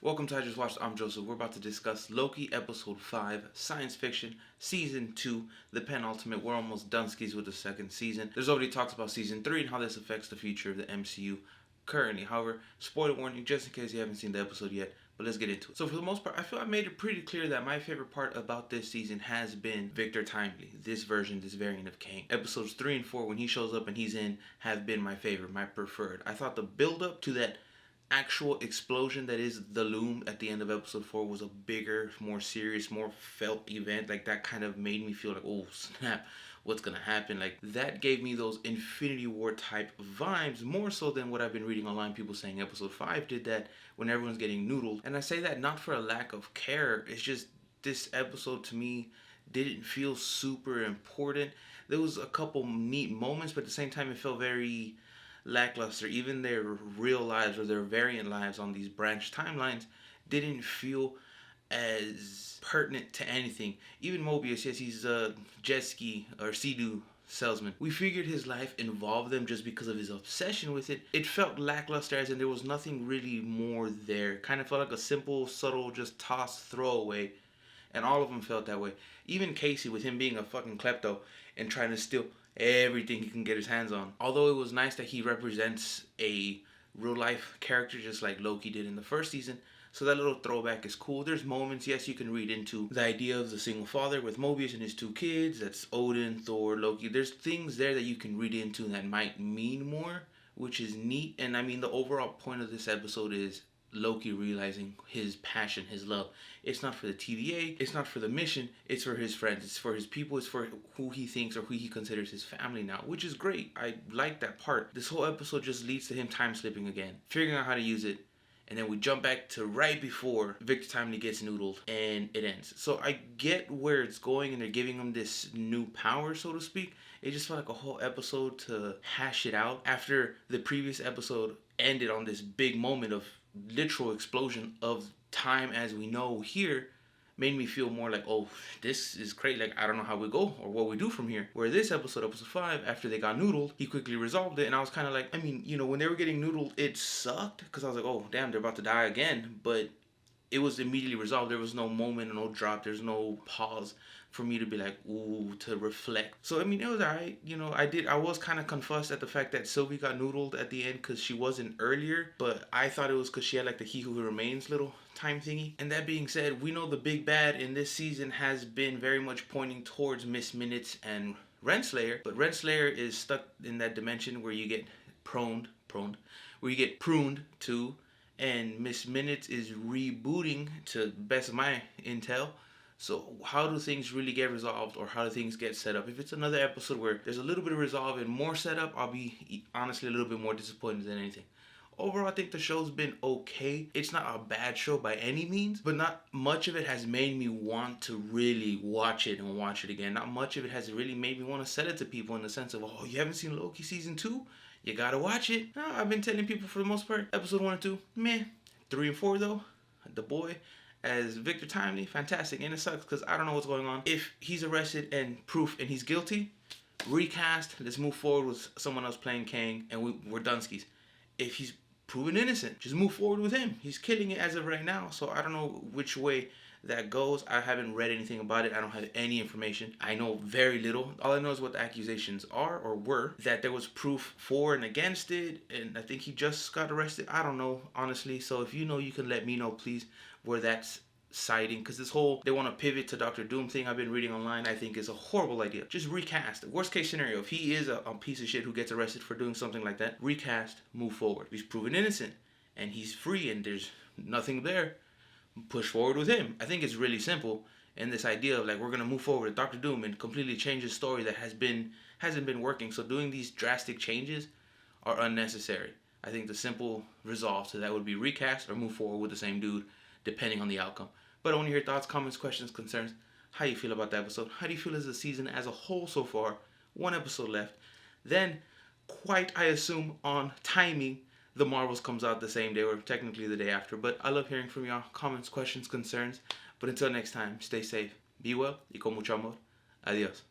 Welcome to I Just Watched. I'm Joseph. We're about to discuss Loki Episode 5, Science Fiction, Season 2, the penultimate. We're almost done skis with the second season. There's already talks about Season 3 and how this affects the future of the MCU currently. However, spoiler warning just in case you haven't seen the episode yet, but let's get into it. So for the most part, I feel I made it pretty clear that my favorite part about this season has been Victor Timely. This variant of Kang. Episodes 3 and 4, when he shows up and he's in, have been my favorite, my preferred. I thought the build up to that actual explosion that is the loom at the end of episode 4 was a bigger, more serious, more felt event. Like, that kind of made me feel like, oh snap, what's gonna happen? Like, that gave me those Infinity War type vibes, more so than what I've been reading online, people saying episode 5 did that when everyone's getting noodled. And I say that not for a lack of care, it's just this episode to me didn't feel super important. There was a couple neat moments, but at the same time it felt very lackluster. Even their real lives or their variant lives on these branch timelines didn't feel as pertinent to anything. Even Mobius, yes, he's a jet ski or sea-doo salesman. We figured his life involved them just because of his obsession with it. It felt lackluster, as in there was nothing really more there. Kind of felt like a simple, subtle, just toss throwaway. And all of them felt that way. Even Casey, with him being a fucking klepto and trying to steal everything he can get his hands on. Although it was nice that he represents a real life character just like Loki did in the first season. So that little throwback is cool. There's moments, yes, you can read into the idea of the single father with Mobius and his 2 kids. That's Odin, Thor, Loki. There's things there that you can read into that might mean more, which is neat. And I mean, the overall point of this episode is Loki realizing his passion, his love. It's not for the TVA, it's not for the mission, it's for his friends, it's for his people, it's for who he thinks or who he considers his family now, which is great. I like that part. This whole episode just leads to him time slipping again, figuring out how to use it, and then we jump back to right before Victor Timely gets noodled and it ends. So I get where it's going and they're giving him this new power, so to speak. It just felt like a whole episode to hash it out after the previous episode ended on this big moment of literal explosion of time as we know here. Made me feel more like, oh, this is great. Like, I don't know how we go or what we do from here. Where this episode 5, after they got noodled, he quickly resolved it. And I was kind of like, I mean, you know, when they were getting noodled, it sucked. Because I was like, oh, damn, they're about to die again. But it was immediately resolved. There was no moment, no drop. There's no pause for me to be like, ooh, to reflect. So, I mean, it was alright. You know, I was kind of confused at the fact that Sylvie got noodled at the end because she wasn't earlier. But I thought it was because she had like the He Who Remains little time thingy. And that being said, we know the big bad in this season has been very much pointing towards Miss Minutes and Renslayer. But Renslayer is stuck in that dimension where you get pruned to. And Miss Minutes is rebooting, to best of my intel. So how do things really get resolved, or how do things get set up? If it's another episode where there's a little bit of resolve and more setup, I'll be honestly a little bit more disappointed than anything. Overall, I think the show's been okay. It's not a bad show by any means, but not much of it has made me want to really watch it and watch it again. Not much of it has really made me want to sell it to people in the sense of, oh, you haven't seen Loki season 2? You gotta watch it. No, I've been telling people for the most part, episode 1 and 2, meh. 3 and 4 though, the boy as Victor Timely, fantastic. And it sucks because I don't know what's going on. If he's arrested and proof and he's guilty, recast, let's move forward with someone else playing Kang and we're done skis. If he's proven innocent, just move forward with him. He's killing it as of right now. So I don't know which way that goes. I haven't read anything about it. I don't have any information. I know very little. All I know is what the accusations are or were, that there was proof for and against it, and I think he just got arrested. I don't know, honestly. So if you know, you can let me know, please, where that's siding, because this whole they want to pivot to Doctor Doom thing I've been reading online, I think is a horrible idea. Just recast. Worst case scenario, if he is a piece of shit who gets arrested for doing something like that, recast, move forward. He's proven innocent and he's free and there's nothing there, push forward with him. I think it's really simple. And this idea of like, we're gonna move forward with Doctor Doom and completely change his story that hasn't been working. So doing these drastic changes are unnecessary. I think the simple resolve to that would be recast or move forward with the same dude, depending on the outcome. But I want to hear thoughts, comments, questions, concerns. How you feel about the episode? How do you feel as the season as a whole so far? 1 episode left. Then, quite I assume on timing, The Marvels comes out the same day, or technically the day after. But I love hearing from y'all. Comments, questions, concerns. But until next time, stay safe, be well, y con mucho amor. Adios.